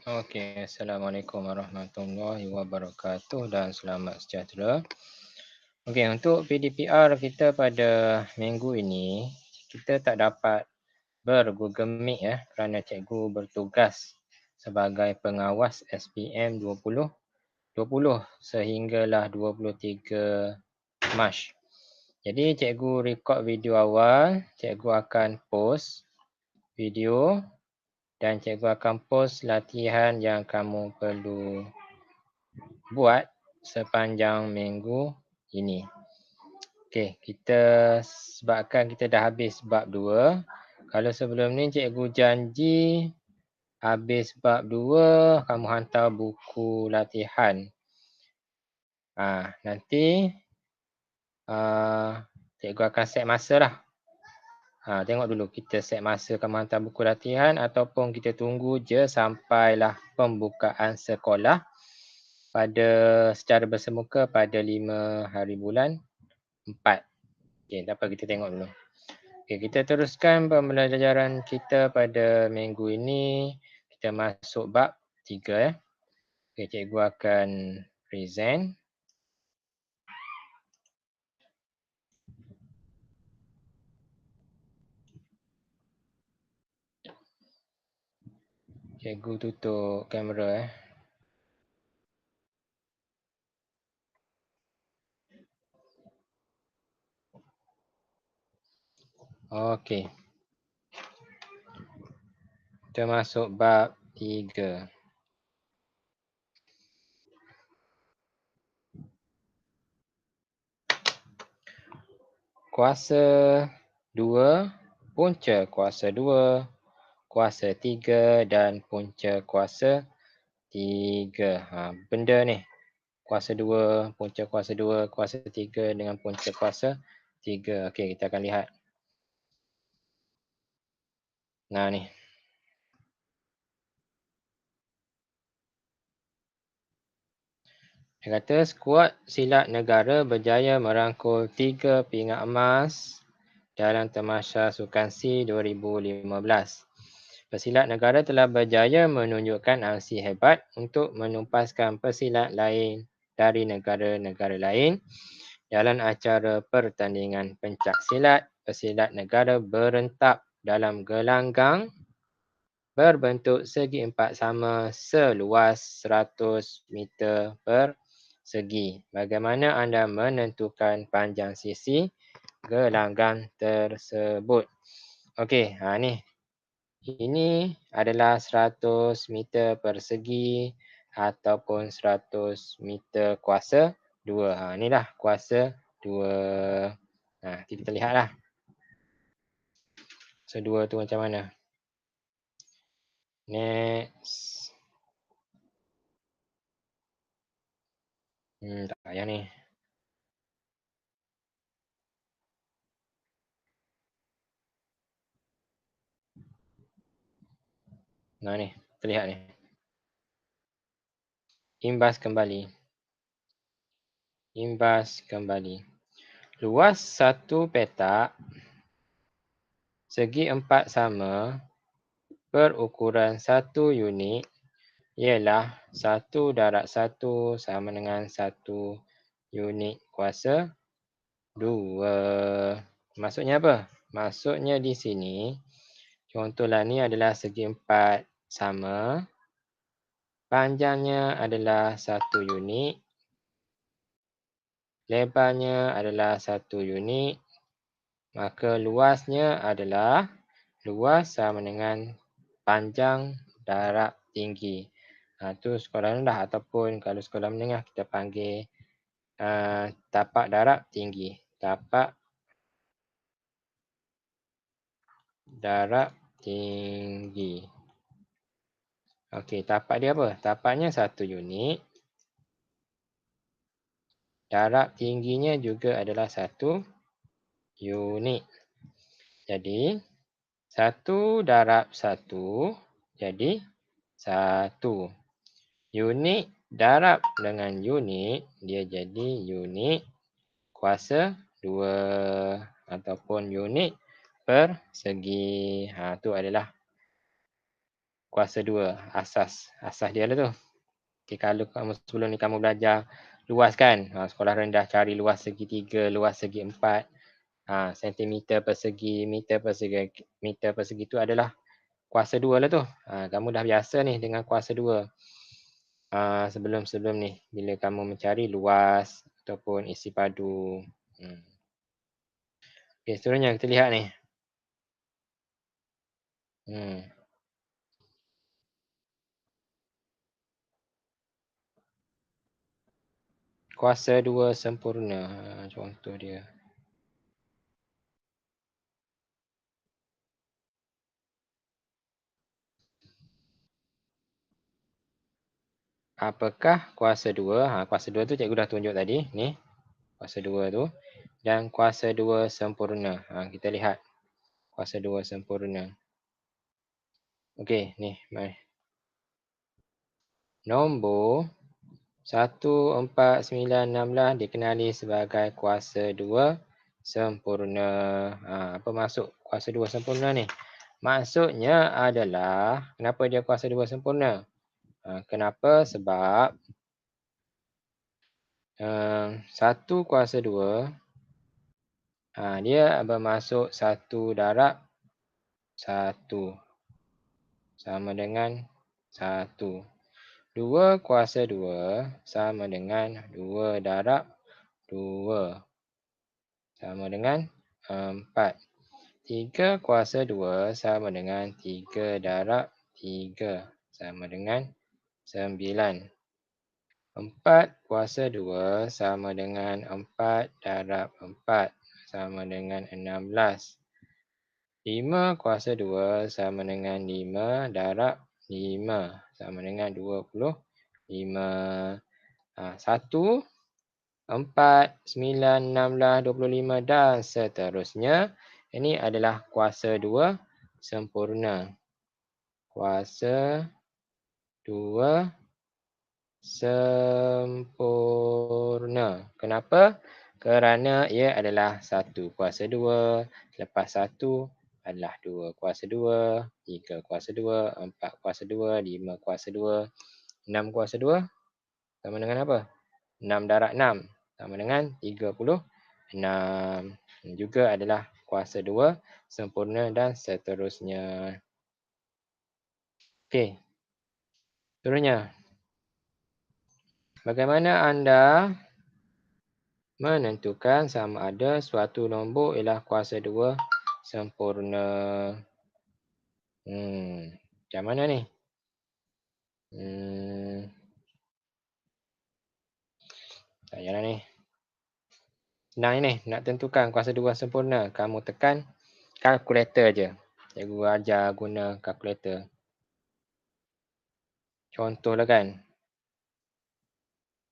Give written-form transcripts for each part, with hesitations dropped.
Okey, Assalamualaikum warahmatullahi wabarakatuh dan selamat sejahtera. Okey, untuk PDPR kita pada minggu ini, kita tak dapat ber-Google Meet ya kerana cikgu bertugas sebagai pengawas SPM 2020 sehinggalah 23 Mac. Jadi cikgu rekod video awal, cikgu akan post video dan cikgu akan post latihan yang kamu perlu buat sepanjang minggu ini. Okey, sebabkan kita dah habis bab 2. Kalau sebelum ni cikgu janji habis bab 2 kamu hantar buku latihan. Nanti cikgu akan set masa lah. Tengok dulu kita set masa kamu hantar buku latihan ataupun kita tunggu je sampailah pembukaan sekolah secara bersemuka pada 5 hari bulan 4. Okey, tak apa, kita tengok dulu. Okey, kita teruskan pembelajaran kita pada minggu ini. Kita masuk bab 3 ya. Okey, cikgu akan present. Cikgu tutup kamera . Okey. Kita masuk bab 3. Kuasa 2, punca kuasa 2, kuasa 3 dan punca kuasa 3. Benda ni. Kuasa 2, punca kuasa 2, kuasa 3 dengan punca kuasa 3. Okey, kita akan lihat. Nah ni. Dia kata skuad silat negara berjaya merangkul 3 pingat emas dalam Tamasya Sukan SEA 2015. Pesilat negara telah berjaya menunjukkan aksi hebat untuk menumpaskan pesilat lain dari negara-negara lain. Dalam acara pertandingan pencak silat, pesilat negara berentak dalam gelanggang berbentuk segi empat sama seluas 100 meter persegi. Bagaimana anda menentukan panjang sisi gelanggang tersebut? Okey, ni. Ini adalah 100 meter persegi ataupun 100 meter kuasa 2. Inilah kuasa 2. Kita lihatlah. Kuasa 2 tu macam mana? Next. Tak payah ni. Ni, kita lihat ni. Imbas kembali. Imbas kembali. Luas satu petak segi empat sama berukuran 1 unit ialah 1/1 sama dengan 1 unit kuasa 2. Maksudnya apa? Maksudnya di sini, contohlah ni adalah segi empat sama. Panjangnya adalah 1 unit. Lebarnya adalah 1 unit. Maka luasnya adalah luas sama dengan panjang darab tinggi. Tu sekolah rendah ataupun kalau sekolah menengah kita panggil tapak darab tinggi. Tapak darab tinggi. Okey, tapak dia apa? Tapaknya 1 unit. Darab tingginya juga adalah 1 unit. Jadi 1 darab 1 jadi 1. Unit darab dengan unit dia jadi unit kuasa 2 ataupun unit persegi. Tu adalah kuasa 2, asas dia lah tu. Okay, kalau kamu sebelum ni kamu belajar luas kan, sekolah rendah cari luas segitiga, luas segi 4, sentimeter persegi, meter persegi tu adalah kuasa 2 lah tu. Kamu dah biasa ni dengan kuasa 2. Sebelum-sebelum ni bila kamu mencari luas ataupun isi padu. Okey, seterusnya kita lihat ni. Hmm. Kuasa 2 sempurna. Contoh dia. Apakah kuasa 2? Kuasa 2 tu cikgu dah tunjuk tadi. Ni. Kuasa 2 tu. Dan kuasa 2 sempurna. Kita lihat. Kuasa 2 sempurna. Okey, ni. Mari. Nombor 1, 4, 9, 16 dikenali sebagai kuasa 2 sempurna. Apa maksud kuasa 2 sempurna ni? Maksudnya adalah, kenapa dia kuasa 2 sempurna? Kenapa? Sebab 1 kuasa 2, dia bermaksud 1 darab 1 sama dengan 1. 2 kuasa 2 sama dengan 2 darab 2 sama dengan 4. 3 kuasa 2 sama dengan 3 darab 3 sama dengan 9. 4 kuasa 2 sama dengan 4 darab 4 sama dengan 16. 5 kuasa 2 sama dengan 5 darab 5 sama dengan 25. 1, 4, 9, 16, 25 dan seterusnya. Ini adalah kuasa 2 sempurna. Kuasa 2 sempurna. Kenapa? Kerana ia adalah 1 kuasa 2, lepas 1 adalah 2 kuasa 2, 3 kuasa 2, 4 kuasa 2, 5 kuasa 2, 6 kuasa 2 sama dengan apa? 6 darab 6 sama dengan 36. Juga adalah kuasa 2 sempurna dan seterusnya. Okey. Seterusnya. Bagaimana anda menentukan sama ada suatu nombor ialah kuasa 2 sempurna? Macam mana ni? Tak payahlah ni. Senang ni, nak tentukan kuasa 2 sempurna. Kamu tekan kalkulator je. Cikgu ajar guna kalkulator. Contohlah kan.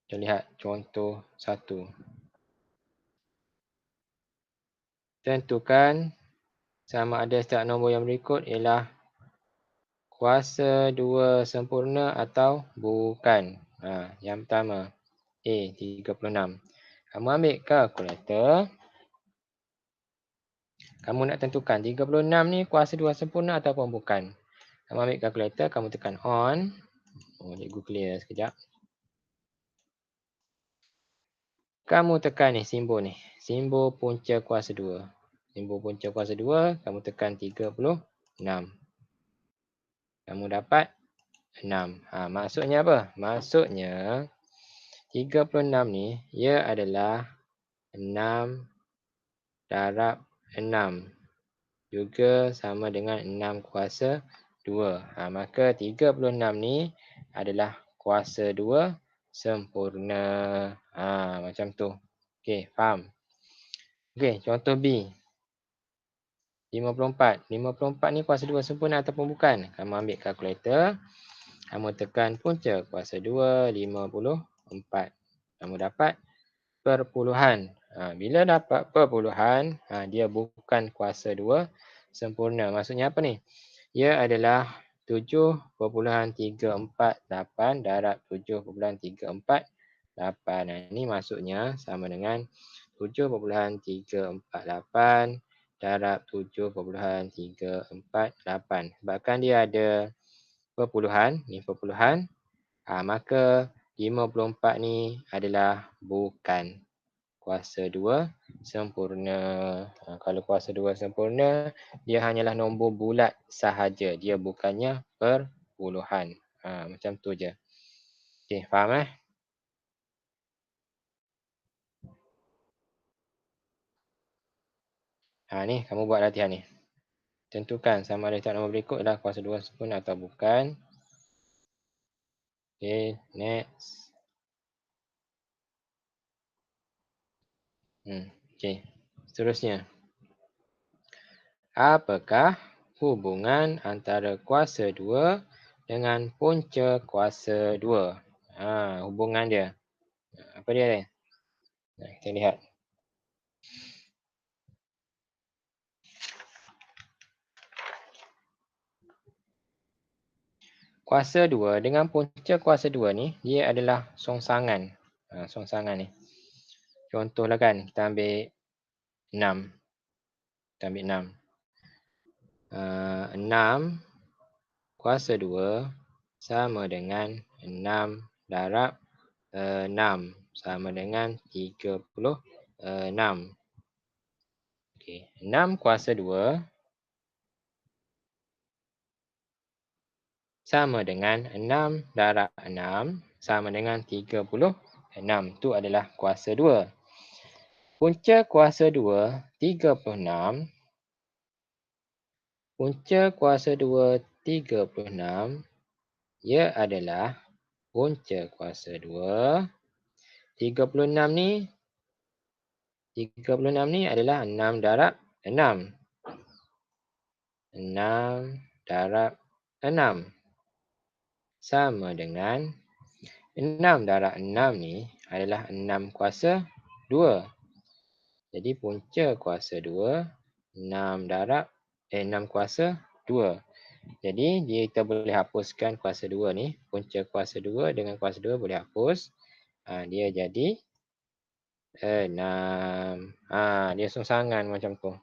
Kita lihat contoh 1. Tentukan sama ada setiap nombor yang berikut ialah kuasa 2 sempurna atau bukan. Yang pertama, A 36. Kamu ambil kalkulator. Kamu nak tentukan 36 ni kuasa 2 sempurna ataupun bukan. Kamu ambil kalkulator, kamu tekan on. Cikgu clear sekejap. Kamu tekan ni simbol ni. Simbol punca kuasa 2. Simbol punca kuasa 2, kamu tekan 36. Kamu dapat 6. Maksudnya apa? Maksudnya 36 ni ia adalah 6 darab 6. Juga sama dengan 6 kuasa 2. Maka 36 ni adalah kuasa 2 sempurna. Macam tu. Okey, faham? Okey, contoh B. 54. 54 ni kuasa 2 sempurna ataupun bukan? Kamu ambil kalkulator. Kamu tekan punca kuasa 2, 54. Kamu dapat perpuluhan. Bila dapat perpuluhan, dia bukan kuasa 2 sempurna. Maksudnya apa ni? Ia adalah 7.348 darab 7.348. Ini maksudnya sama dengan 7.348 darab 7.348. Sebabkan dia ada perpuluhan, ni perpuluhan, maka 54 ni adalah bukan kuasa 2 sempurna. Kalau kuasa 2 sempurna, dia hanyalah nombor bulat sahaja. Dia bukannya perpuluhan. Macam tu je. Okey, faham? Ni kamu buat latihan ni. Tentukan sama ada letak nombor berikut adalah kuasa 2 sempurna atau bukan. Okey, next. Okey, seterusnya. Apakah hubungan antara kuasa 2 dengan punca kuasa 2? Hubungan dia. Apa dia ni? Kita lihat. Kuasa 2 dengan punca kuasa 2 ni, dia adalah songsangan. Songsangan ni. Contohlah kan, kita ambil 6. Kita ambil 6. 6 kuasa 2 sama dengan 6 darab 6 sama dengan 36. Okey, 6 kuasa 2 sama dengan 6 darab 6 sama dengan 36. Itu adalah kuasa 2. Punca kuasa 2, 36. Punca kuasa 2, 36. Ia adalah punca kuasa 2. 36 ni 36 ni adalah 6 darab 6. 6 darab 6 sama dengan 6 darab 6 ni adalah 6 kuasa 2. Jadi punca kuasa 2 6 darab 6 kuasa 2. Jadi kita boleh hapuskan kuasa 2 ni, punca kuasa 2 dengan kuasa 2 boleh hapus. Dia jadi 6. Dia songsangan macam tu.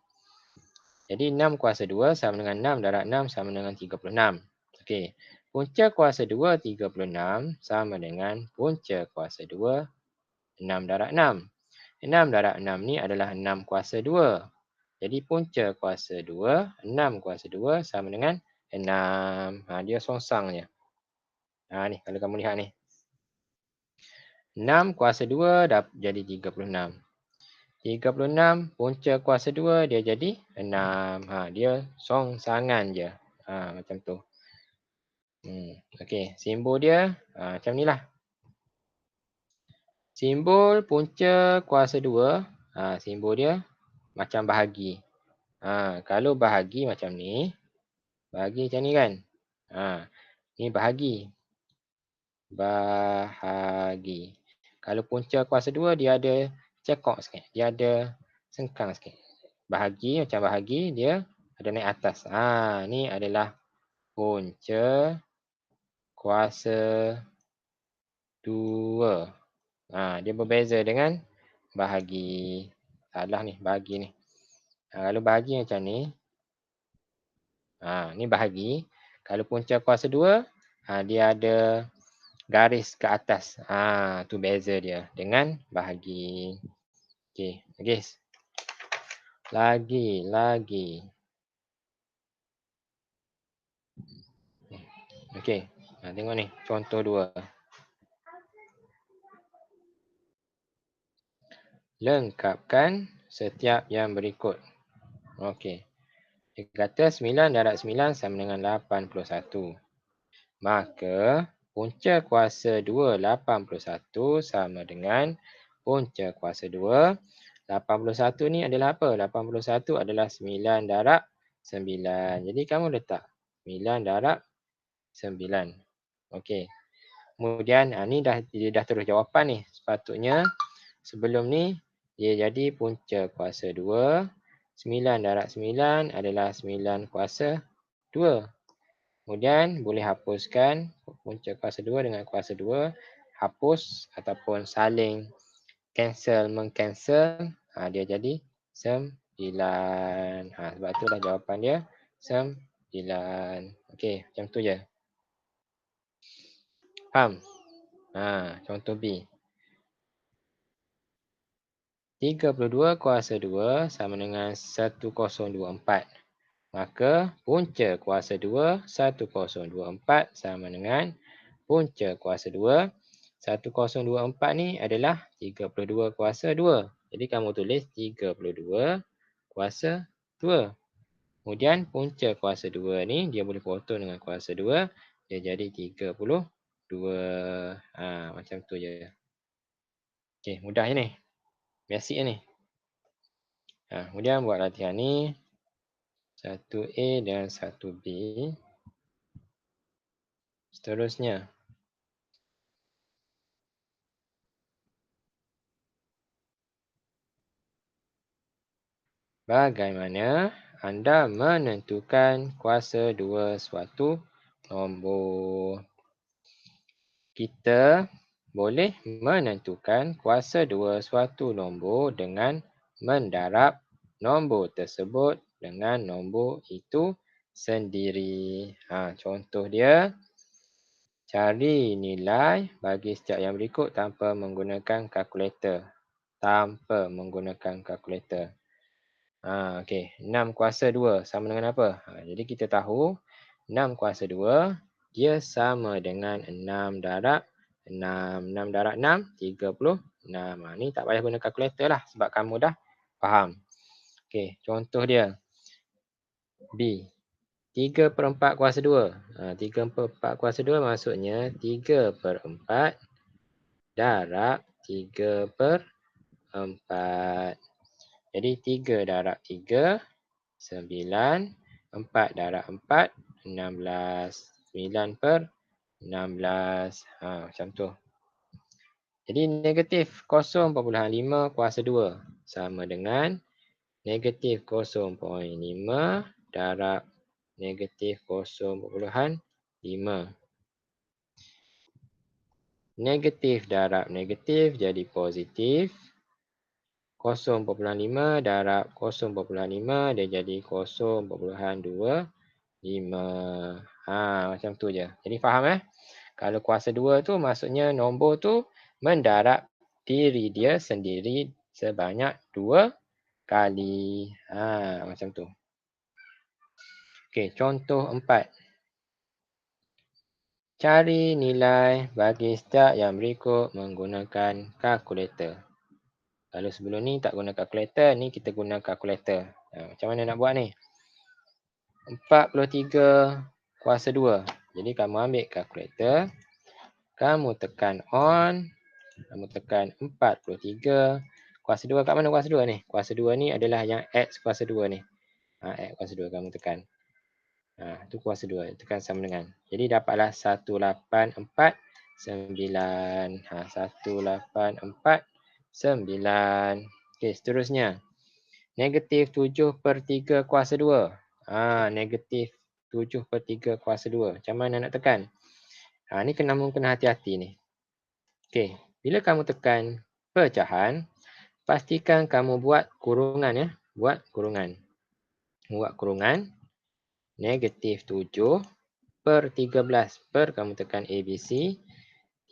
Jadi 6 kuasa 2 sama dengan 6 darab 6 sama dengan 36. Okey. Punca kuasa 2 36 sama dengan punca kuasa 2 6 darab 6. 6 darab 6 ni adalah 6 kuasa 2. Jadi punca kuasa 2 6 kuasa 2 sama dengan 6. Dia songsangnya. Ni kalau kamu lihat ni. 6 kuasa 2 jadi 36. 36 punca kuasa 2 dia jadi 6. Dia songsangan je. Macam tu. Okey, simbol dia macam ni lah. Simbol punca kuasa 2, simbol dia macam bahagi. Kalau bahagi macam ni, bahagi macam ni kan. Ni bahagi. Bahagi. Kalau punca kuasa 2 dia ada cekok sikit. Dia ada sengkang sikit. Bahagi macam bahagi dia ada naik atas. Ni adalah punca kuasa 2. Dia berbeza dengan bahagi. Salah ni, bahagi ni. Kalau bahagi macam ni. Ni bahagi. Kalau punca kuasa 2, dia ada garis ke atas. Tu beza dia dengan bahagi. Okey, guys. Lagi. Okey. Tengok ni, contoh 2. Lengkapkan setiap yang berikut. Okey. Dia kata 9 darab 9 sama dengan 81. Maka punca kuasa 2 81 sama dengan punca kuasa 2. 81 ni adalah apa? 81 adalah 9 darab 9. Jadi kamu letak 9 darab 9. Okey. Kemudian ni dia dah terus jawapan ni. Sepatutnya sebelum ni dia jadi punca kuasa 2. 9 darab 9 adalah 9 kuasa 2. Kemudian boleh hapuskan punca kuasa 2 dengan kuasa 2. Hapus ataupun saling cancel mengcancel. Dia jadi 9. Sebab itulah jawapan dia 9. Okey, macam tu je. Faham? Contoh B. 32 kuasa 2 sama dengan 1024. Maka punca kuasa 2, 1024 sama dengan punca kuasa 2. 1024 ni adalah 32 kuasa 2. Jadi kamu tulis 32 kuasa 2. Kemudian punca kuasa 2 ni dia boleh potong dengan kuasa 2. Dia jadi 32. Macam tu je. Okey, mudah je ni. Basic je ni. Kemudian buat latihan ni. 1A dan 1B. Seterusnya. Bagaimana anda menentukan kuasa 2 suatu nombor? Kita boleh menentukan kuasa 2 suatu nombor dengan mendarab nombor tersebut dengan nombor itu sendiri. Contoh dia, cari nilai bagi setiap yang berikut tanpa menggunakan kalkulator. Okey. 6 kuasa 2 sama dengan apa? Jadi kita tahu 6 kuasa 2 dia sama dengan 6 darab 6. 6 darab 6, 36. Ni tak payah guna kalkulator lah sebab kamu dah faham. Okey, contoh dia. B. 3/4 kuasa 2. 3/4 kuasa 2 maksudnya 3/4 darab 3/4. Jadi 3 darab 3, 9. 4 darab 4, 16. 9/16. Macam tu. Jadi negatif 0.5 kuasa 2 sama dengan negatif 0.5 darab negatif 0.5. Negatif darab negatif jadi positif. 0.5 darab 0.5 dia jadi 0.25. Macam tu je. Jadi faham Kalau kuasa 2 tu maksudnya nombor tu mendarab diri dia sendiri sebanyak 2 kali. Macam tu. Okey, contoh 4. Cari nilai bagi setiap yang berikut menggunakan kalkulator. Kalau sebelum ni tak guna kalkulator, ni kita guna kalkulator. Macam mana nak buat ni? 43 kuasa 2. Jadi kamu ambil kalkulator. Kamu tekan on. Kamu tekan 43. Kuasa 2 kat mana kuasa 2 ni? Kuasa 2 ni adalah yang X kuasa 2 ni. X kuasa 2 kamu tekan. Tu kuasa 2. Tekan sama dengan. Jadi dapatlah 1849. 1849. Okey, seterusnya. Negatif 7/3 kuasa 2. Negatif 7/3 kuasa 2. Macam mana nak tekan? Ni kena hati-hati ni. Okey, bila kamu tekan pecahan, pastikan kamu buat kurungan Buat kurungan. Negatif 7/13. Kamu tekan ABC.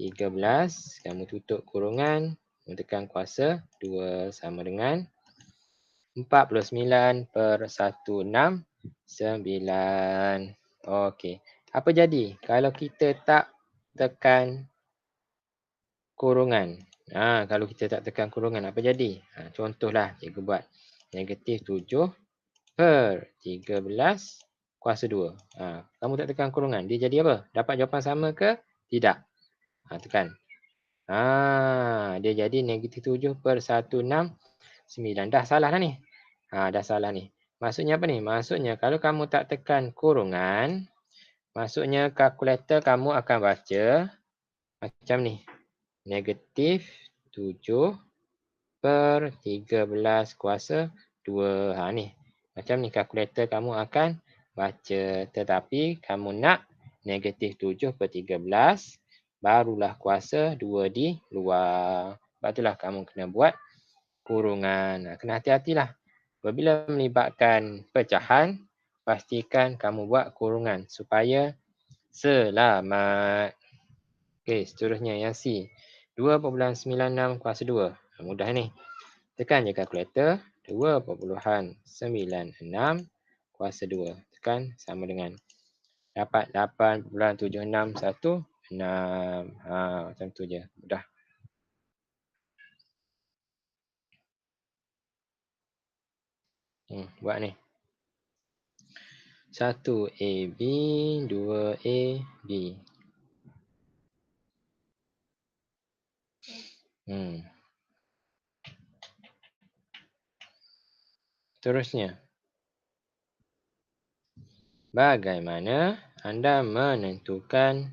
13. Kamu tutup kurungan. Kamu tekan kuasa 2 sama dengan 49/169. Okey. Apa jadi kalau kita tak tekan kurungan? Kalau kita tak tekan kurungan apa jadi? Contohlah cikgu buat. Negatif 7/13 kuasa 2. Kamu tak tekan kurungan. Dia jadi apa? Dapat jawapan sama ke? Tidak. Tekan. Dia jadi negatif 7/169. Dah salah dah ni. Dah salah ni. Maksudnya apa ni? Maksudnya kalau kamu tak tekan kurungan, maksudnya kalkulator kamu akan baca macam ni. Negatif 7/13 kuasa 2. Ni. Macam ni kalkulator kamu akan baca. Tetapi kamu nak negatif 7/13 barulah kuasa 2 di luar. Sebab itulah kamu kena buat kurungan. Kena hati-hatilah. Apabila melibatkan pecahan, pastikan kamu buat kurungan supaya selamat. Okey, seterusnya yang C. 2.96 kuasa 2. Mudah ni. Tekan je kalkulator. 2.96 kuasa 2. Tekan sama dengan. Dapat 8.761. 6. Macam tu je. Mudah. Buat ni. 1AB, 2AB. Terusnya. Bagaimana anda menentukan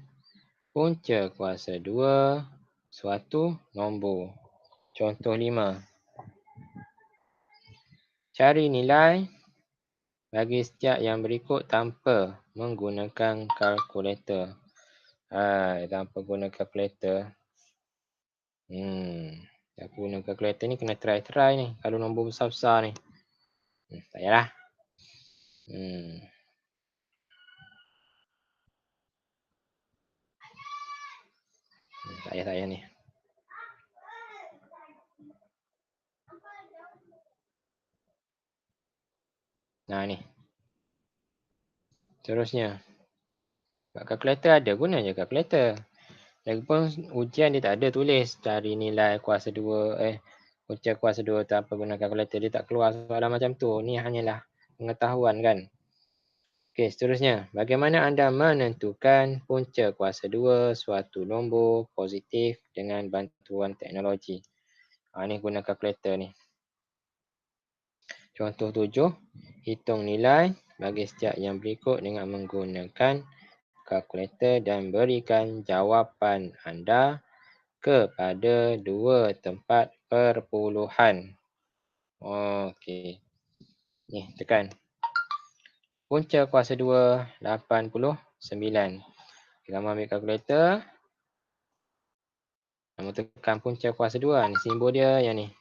punca kuasa 2 suatu nombor? Contoh 5. Cari nilai bagi setiap yang berikut tanpa menggunakan kalkulator. Tanpa guna kalkulator. Tanpa guna kalkulator ni kena try ni. Kalau nombor besar-besar ni. Tak payahlah. Tak payah ni. Nah ni. Terusnya. Kalkulator ada guna je kalkulator. Lagipun ujian dia tak ada tulis cari nilai kuasa 2 punca kuasa 2 tanpa guna kalkulator. Dia tak keluar soalan macam tu. Ni hanyalah pengetahuan kan. Okey, seterusnya. Bagaimana anda menentukan punca kuasa 2 suatu nombor positif dengan bantuan teknologi? Ni guna kalkulator ni. Contoh 7. Hitung nilai bagi setiap yang berikut dengan menggunakan kalkulator dan berikan jawapan anda kepada 2 tempat perpuluhan. Okey. Ni tekan. Punca kuasa 2, 89. Kamu ambil kalkulator. Kamu tekan punca kuasa 2. Ni simbol dia yang ni.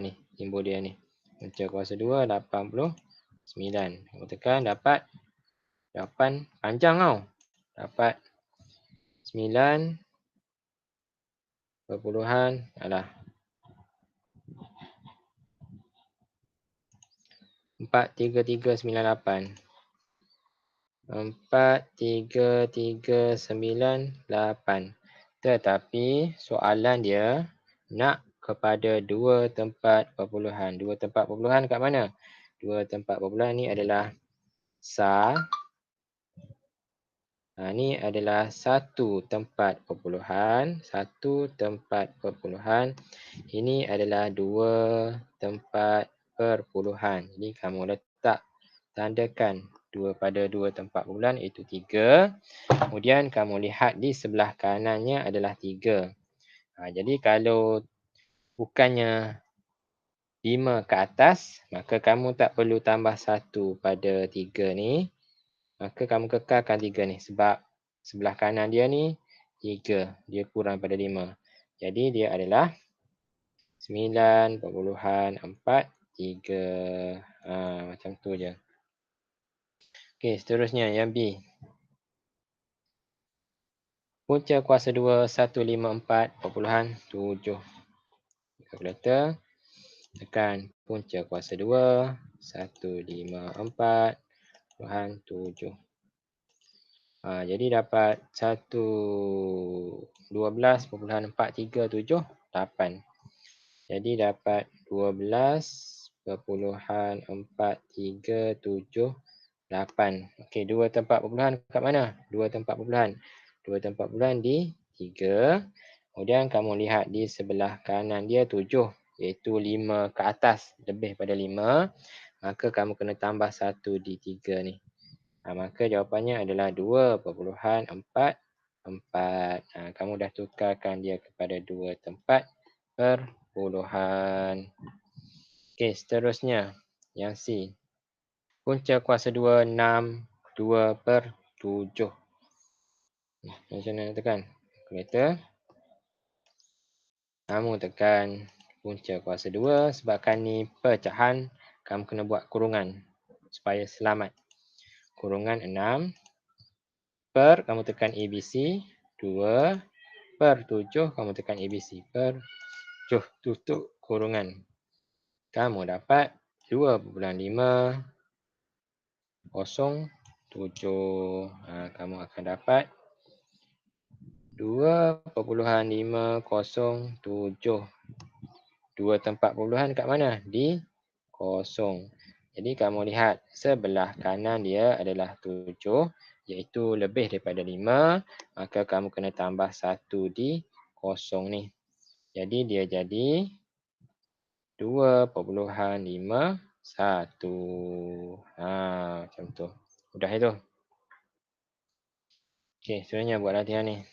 Ni simbol dia ni. Punca kuasa 2, 89. Kamu tekan dapat 8. Panjang tau. Dapat 9. Perpuluhan. 43398. 43398. Tetapi soalan dia nak kepada 2 tempat perpuluhan. 2 tempat perpuluhan kat mana? 2 tempat perpuluhan ni adalah SAR. Ni adalah 1 tempat perpuluhan. 1 tempat perpuluhan. Ini adalah 2 tempat perpuluhan. Jadi kamu letak tandakan 2 pada 2 tempat perpuluhan iaitu 3. Kemudian kamu lihat di sebelah kanannya adalah 3. Jadi kalau bukannya 5 ke atas, maka kamu tak perlu tambah 1 pada 3 ni. Maka kamu kekalkan 3 ni sebab sebelah kanan dia ni 3. Dia kurang pada 5. Jadi dia adalah 9.43. Macam tu je. Okey, seterusnya yang B. Punca kuasa 2, 154.7. Kalkulator. Tekan punca kuasa 2, 154.7. Jadi dapat 12.437.8. Jadi dapat 12.437.8. Okey, 2 tempat perpuluhan kat mana? 2 tempat perpuluhan. 2 tempat perpuluhan di 3. Kemudian kamu lihat di sebelah kanan dia 7. Iaitu 5 ke atas. Lebih pada 5. Maka kamu kena tambah 1 di 3 ni. Maka jawapannya adalah 2.44. Kamu dah tukarkan dia kepada 2 tempat perpuluhan. Okey, seterusnya yang C. Punca kuasa 2, 6, 2/7. Macam mana nak tekan? Kalkulator. Kamu tekan punca kuasa 2 sebabkan ni pecahan. kamu kena buat kurungan supaya selamat. Kurungan 6 per kamu tekan ABC 2 per 7 kamu tekan ABC per 7 tutup kurungan. Kamu dapat 2.507. Kamu akan dapat 2.507. Dua tempat puluhan kat mana? Di kosong. Jadi kamu lihat sebelah kanan dia adalah 7, iaitu lebih daripada 5. Maka kamu kena tambah 1 di kosong ni. Jadi dia jadi 2.51. Macam tu. Mudah itu. Okey, sebenarnya buat latihan ni.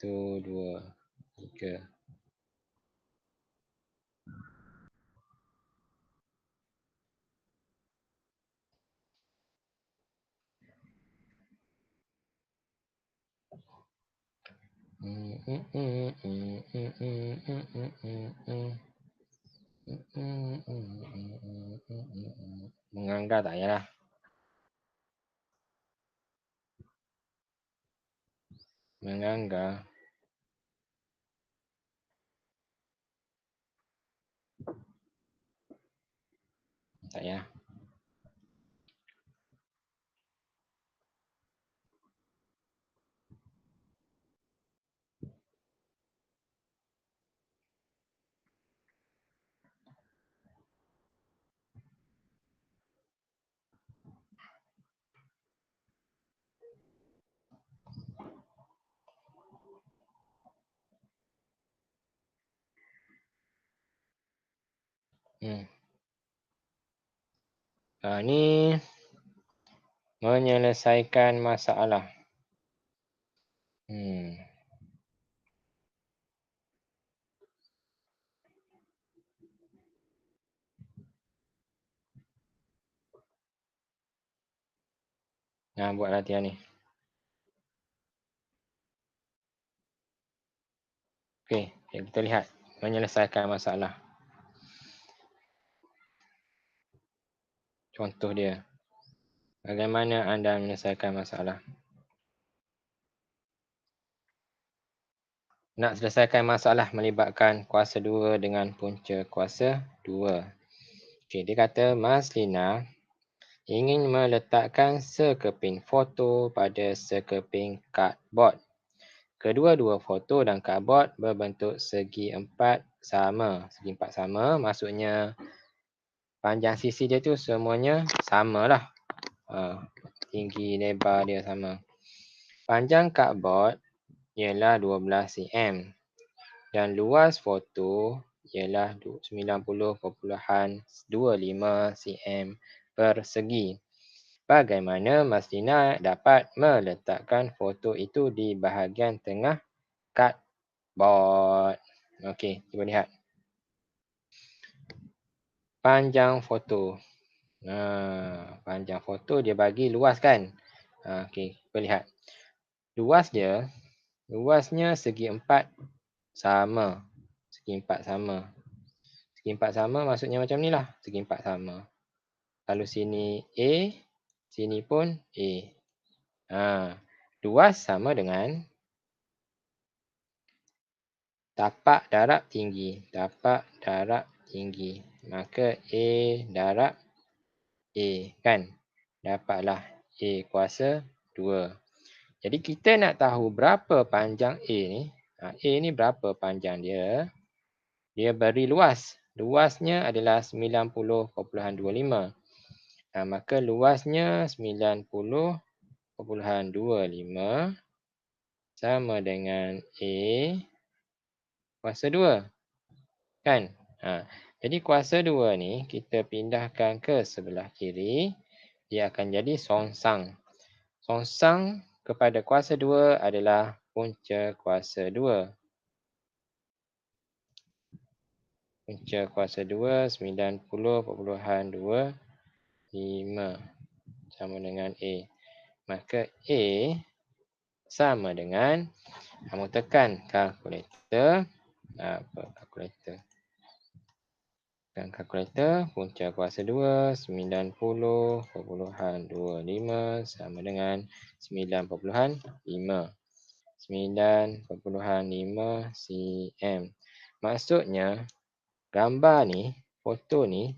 1, 2, 3. Menganggar tak payahlah. Menganggar. Tak payah. Ni menyelesaikan masalah. Buat latihan ni. Okey, kita lihat menyelesaikan masalah. Contoh dia. Bagaimana anda menyelesaikan masalah? Nak selesaikan masalah melibatkan kuasa 2 dengan punca kuasa 2. Okey, dia kata Mas Lina ingin meletakkan sekeping foto pada sekeping cardboard. Kedua-dua foto dan cardboard berbentuk segi empat sama. Segi empat sama maksudnya panjang sisi dia tu semuanya samalah. Tinggi lebar dia sama. Panjang cardboard ialah 12 cm dan luas foto ialah 90.25 cm persegi. Bagaimana Mas Lina dapat meletakkan foto itu di bahagian tengah cardboard? Okey, cuba lihat. Panjang foto. Panjang foto dia bagi luas kan? Okey, cuba lihat. Luasnya segi empat sama. Segi empat sama. Segi empat sama maksudnya macam ni lah. Segi empat sama. Kalau sini A, sini pun A. Luas sama dengan tapak darab tinggi. Tapak darab tinggi. Maka A darab A kan? Dapatlah A kuasa 2. Jadi kita nak tahu berapa panjang A ni. A ni berapa panjang dia. Dia beri luas. Luasnya adalah 90.25. Maka luasnya 90.25 sama dengan A kuasa 2. Kan? Jadi kuasa 2 ni kita pindahkan ke sebelah kiri. Dia akan jadi songsang. Songsang kepada kuasa 2 adalah punca kuasa 2. Punca kuasa 2 90.25 sama dengan A. Maka A sama dengan, kamu tekan kalkulator. Kalkulator. Gunakan kalkulator, punca kuasa 2, 90.25 sama dengan 9.5. 9.5 cm. Maksudnya, gambar ni, foto ni,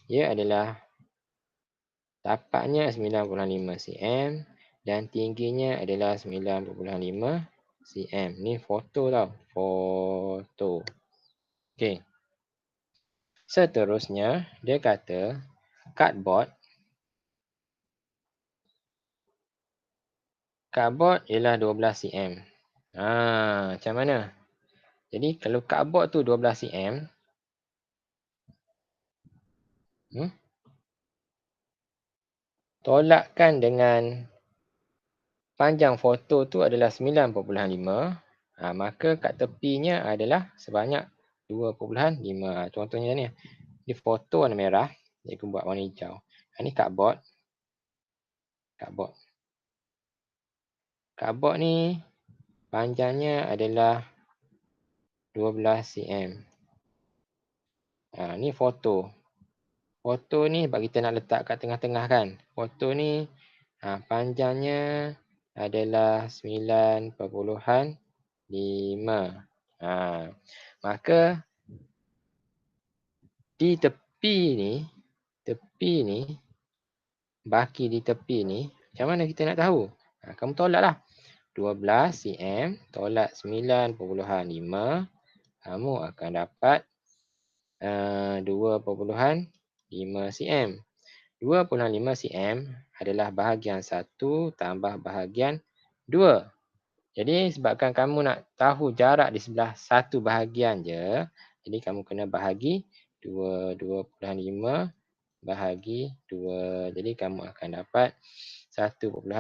ia adalah tapaknya 9.5 cm dan tingginya adalah 9.5 cm. Ni foto tau. Foto. Okey. Seterusnya, dia kata cardboard ialah 12 cm. Macam mana? Jadi kalau cardboard tu 12 cm, tolakkan dengan panjang foto tu adalah 9.5, maka kat tepinya adalah sebanyak 2.5. Contohnya ni. Ni foto warna merah, cikgu buat warna hijau. Ni cardboard. Cardboard ni panjangnya adalah 12 cm. Ni foto. Foto ni sebab kita nak letak kat tengah-tengah kan. Foto ni panjangnya adalah 9.5. Maka di tepi ni, baki di tepi ni, macam mana kita nak tahu? Kamu tolaklah. 12 cm tolak 9.5, kamu akan dapat 2.5 cm. 2.5 cm adalah bahagian 1 tambah bahagian 2. Jadi sebabkan kamu nak tahu jarak di sebelah satu bahagian je, jadi kamu kena bahagi 2.5 bahagi 2. Jadi kamu akan dapat 1.25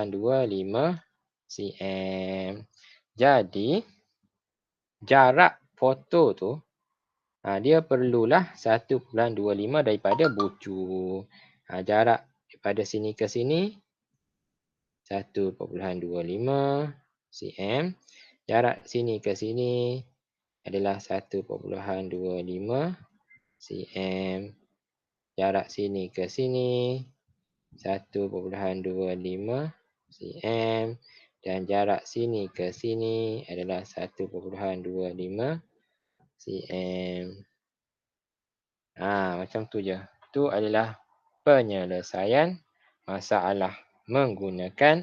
cm. Jadi jarak foto tu dia perlulah 1.25 daripada bucu. Jarak daripada sini ke sini 1.25 cm. Jarak sini ke sini adalah 1.25 cm. Jarak sini ke sini 1.25 cm. Dan jarak sini ke sini adalah 1.25 cm. Macam tu je. Itu adalah penyelesaian masalah menggunakan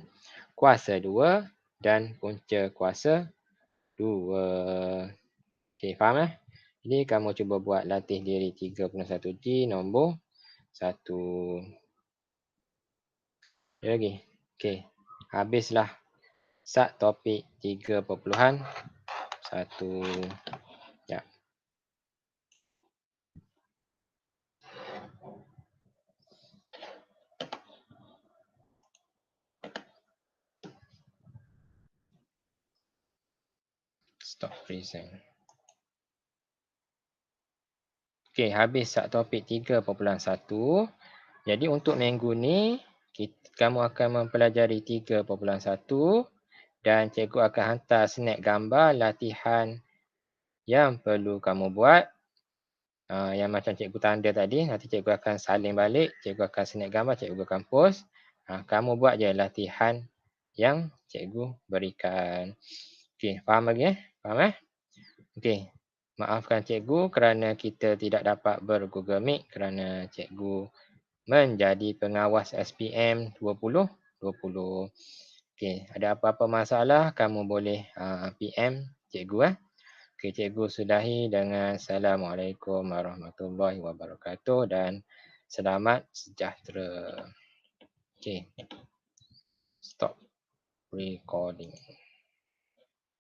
kuasa 2 dan punca kuasa 2. Okey, faham eh? Jadi kamu cuba buat latih diri 3.1G nombor 1. Ada lagi? Okey. Habislah sat topik 3.1. Ya. Stop present. Okey, habis sat topik 3.1. Jadi untuk minggu ni, kamu akan mempelajari 3.1 dan cikgu akan hantar snack gambar latihan yang perlu kamu buat. Yang macam cikgu tanda tadi, nanti cikgu akan salin balik, cikgu akan snack gambar, cikgu akan post. Kamu buat je latihan yang cikgu berikan. Okey, faham lagi eh? Faham eh? Okey. Maafkan cikgu kerana kita tidak dapat ber-Google Meet kerana cikgu menjadi pengawas SPM 2020. Okey, ada apa-apa masalah kamu boleh PM cikgu. Okey, cikgu sudahi dengan Assalamualaikum warahmatullahi wabarakatuh dan selamat sejahtera. Okey. Stop recording.